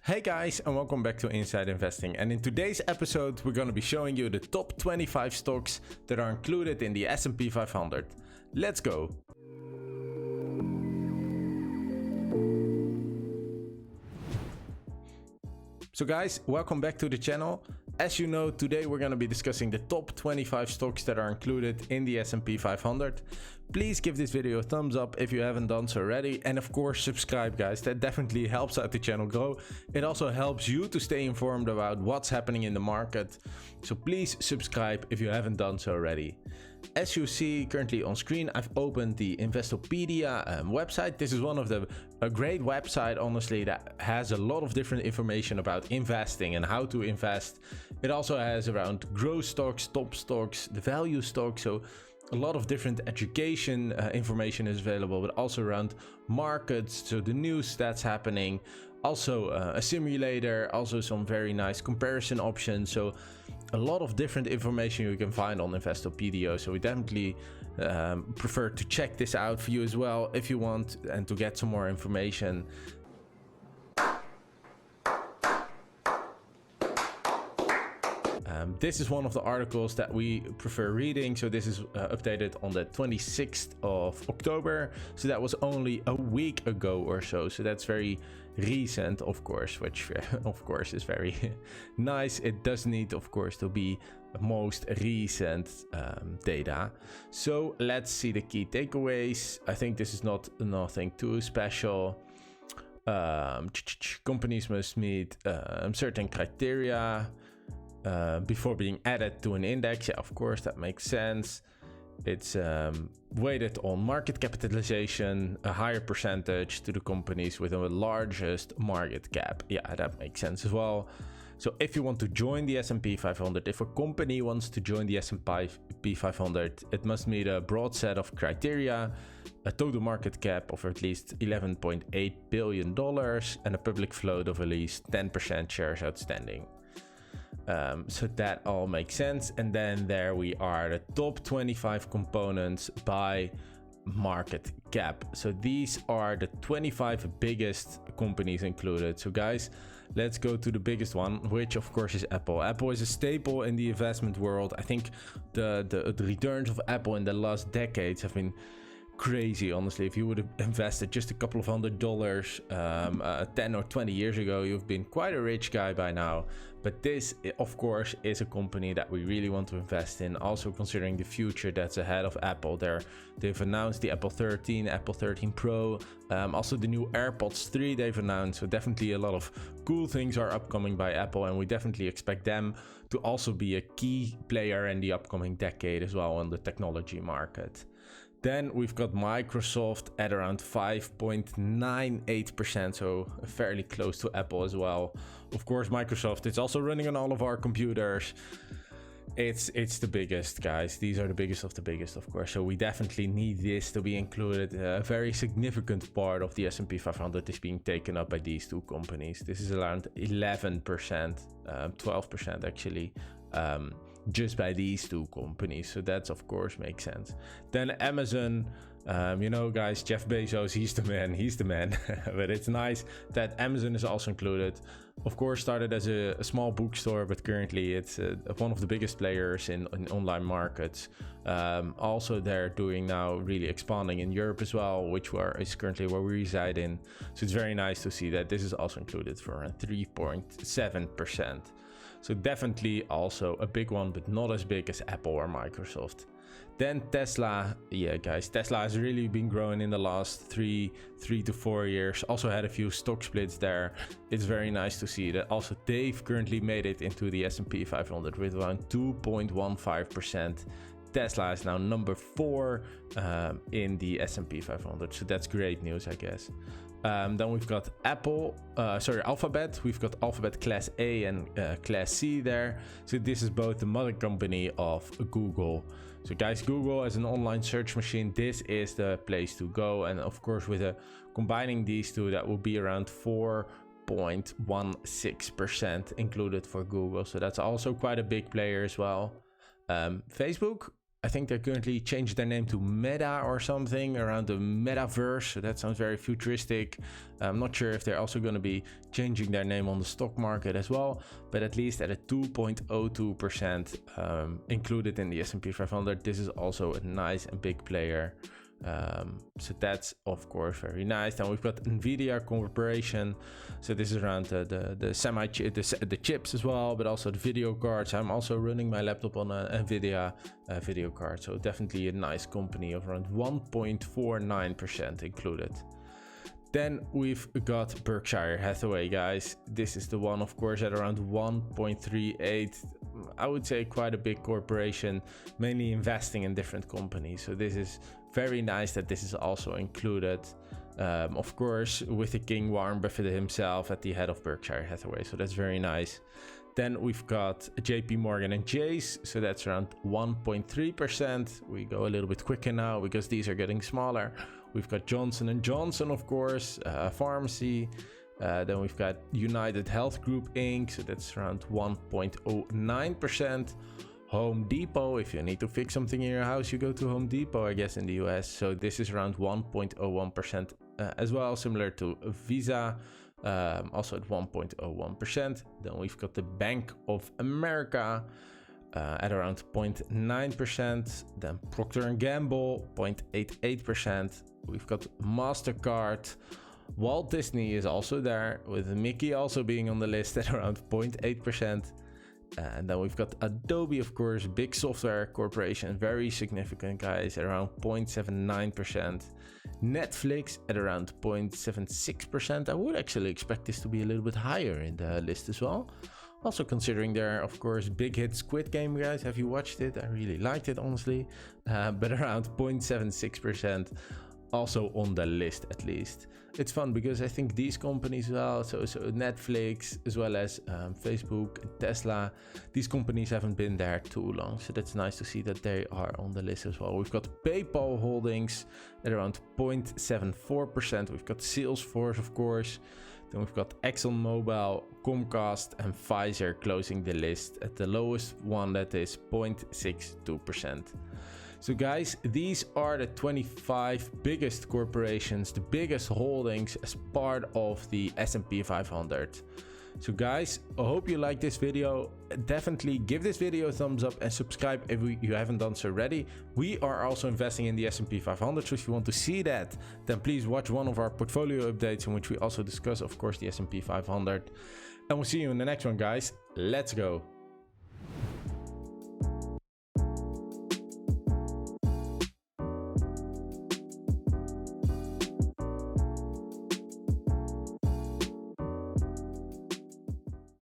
Hey guys, and welcome back to Inside Investing. And in today's episode, we're going to be showing you the top 25 stocks that are included in the S&P 500. Let's go. So guys, welcome back to the channel. As you know, today we're going to be discussing the top 25 stocks that are included in the S&P 500. Please give this video a thumbs up if you haven't done so already. And of course, subscribe guys. That definitely helps out the channel grow. It also helps you to stay informed about what's happening in the market. So please subscribe if you haven't done so already. As you see currently on screen, I've opened the Investopedia website. This is one of a great website, honestly, that has a lot of different information about investing and how to invest. It also has around growth stocks, top stocks, the value stocks. So a lot of different education information is available, but also around markets. So the news that's happening, also a simulator, also some very nice comparison options. So a lot of different information you can find on Investopedia. So we definitely prefer to check this out for you as well if you want and to get some more information. This is one of the articles that we prefer reading. So this is updated on the 26th of October. So that was only a week ago or so. So that's very recent, of course, which of course is very nice. It does need, of course, to be most recent data. So let's see the key takeaways. I think this is nothing too special. Companies must meet certain criteria before being added to an index. Yeah, of course, that makes sense. It's weighted on market capitalization, a higher percentage to the companies with the largest market cap. Yeah, that makes sense as well. So if you want to join the S&P 500, if a company wants to join the S&P 500, it must meet a broad set of criteria, a total market cap of at least $11.8 billion, and a public float of at least 10% shares outstanding. So that all makes sense. And then there we are, the top 25 components by market cap. So these are the 25 biggest companies included. So guys, let's go to the biggest one, which of course is Apple. Apple is a staple in the investment world. I think the returns of Apple in the last decades have been crazy, honestly. If you would have invested just a couple of $100 10 or 20 years ago, you've been quite a rich guy by now. But this, of course, is a company that we really want to invest in, also considering the future that's ahead of Apple. They've announced the Apple 13, Apple 13 Pro, also the new AirPods 3 they've announced. So definitely a lot of cool things are upcoming by Apple, and we definitely expect them to also be a key player in the upcoming decade as well on the technology market. Then we've got Microsoft at around 5.98%, so fairly close to Apple as well. Of course, Microsoft, it's also running on all of our computers. It's the biggest, guys. These are the biggest of the biggest, of course. So we definitely need this to be included. A very significant part of the S&P 500 is being taken up by these two companies. This is around 11%, 12% actually. Just by these two companies. So that's, of course, makes sense. Then Amazon, you know, guys, Jeff Bezos, he's the man. But it's nice that Amazon is also included. Of course, started as a small bookstore, but currently it's one of the biggest players in online markets. Also, they're doing now really expanding in Europe as well, which is currently where we reside in. So it's very nice to see that this is also included for around 3.7%. So definitely also a big one, but not as big as Apple or Microsoft. Then Tesla, yeah guys, Tesla has really been growing in the last three to 4 years. Also had a few stock splits there. It's very nice to see that also they've currently made it into the S&P 500 with around 2.15%. Tesla is now number 4 in the S&P 500. So that's great news, I guess. Then we've got Alphabet. We've got Alphabet Class A and Class C there. So this is both the mother company of Google. So guys, Google as an online search machine, this is the place to go. And of course, with combining these two, that will be around 4.16% included for Google. So that's also quite a big player as well. Facebook, I think they currently changed their name to Meta or something, around the metaverse. So that sounds very futuristic. I'm not sure if they're also going to be changing their name on the stock market as well, but at least at a 2.02% included in the S&P 500. This is also a nice and big player. So that's of course very nice. Then we've got Nvidia Corporation. So this is around the chips as well, but also the video cards. I'm also running my laptop on a Nvidia video card. So definitely a nice company of around 1.49% included. Then we've got Berkshire Hathaway, guys. This is the one, of course, at around 1.38. I would say quite a big corporation, mainly investing in different companies. So this is very nice that this is also included. Of course, with the King Warren Buffett himself at the head of Berkshire Hathaway. So that's very nice. Then we've got JP Morgan and Chase. So that's around 1.3%. We go a little bit quicker now because these are getting smaller. We've got Johnson & Johnson, of course, pharmacy. Then we've got United Health Group Inc. So that's around 1.09%. Home Depot, if you need to fix something in your house, you go to Home Depot, I guess, in the US. So this is around 1.01% as well, similar to Visa, also at 1.01%. Then we've got the Bank of America at around 0.9%. Then Procter & Gamble, 0.88%. We've got MasterCard. Walt Disney is also there, with Mickey also being on the list at around 0.8%. And then we've got Adobe, of course, big software corporation, very significant, guys, at around 0.79%. Netflix at around 0.76%. I would actually expect this to be a little bit higher in the list as well. Also considering their, of course, big hit Squid Game, guys. Have you watched it? I really liked it, honestly. But around 0.76%. Also on the list, at least. It's fun because I think these companies as well, so Netflix as well as Facebook, Tesla, these companies haven't been there too long. So that's nice to see that they are on the list as well. We've got PayPal Holdings at around 0.74%. We've got Salesforce, of course. Then we've got ExxonMobil, Comcast, and Pfizer closing the list at the lowest one, that is 0.62%. So guys, these are the 25 biggest corporations, the biggest holdings as part of the S&P 500. So guys, I hope you like this video. Definitely give this video a thumbs up and subscribe if you haven't done so already. We are also investing in the S&P 500, so if you want to see that, then please watch one of our portfolio updates in which we also discuss, of course, the S&P 500. And we'll see you in the next one, guys. Let's go.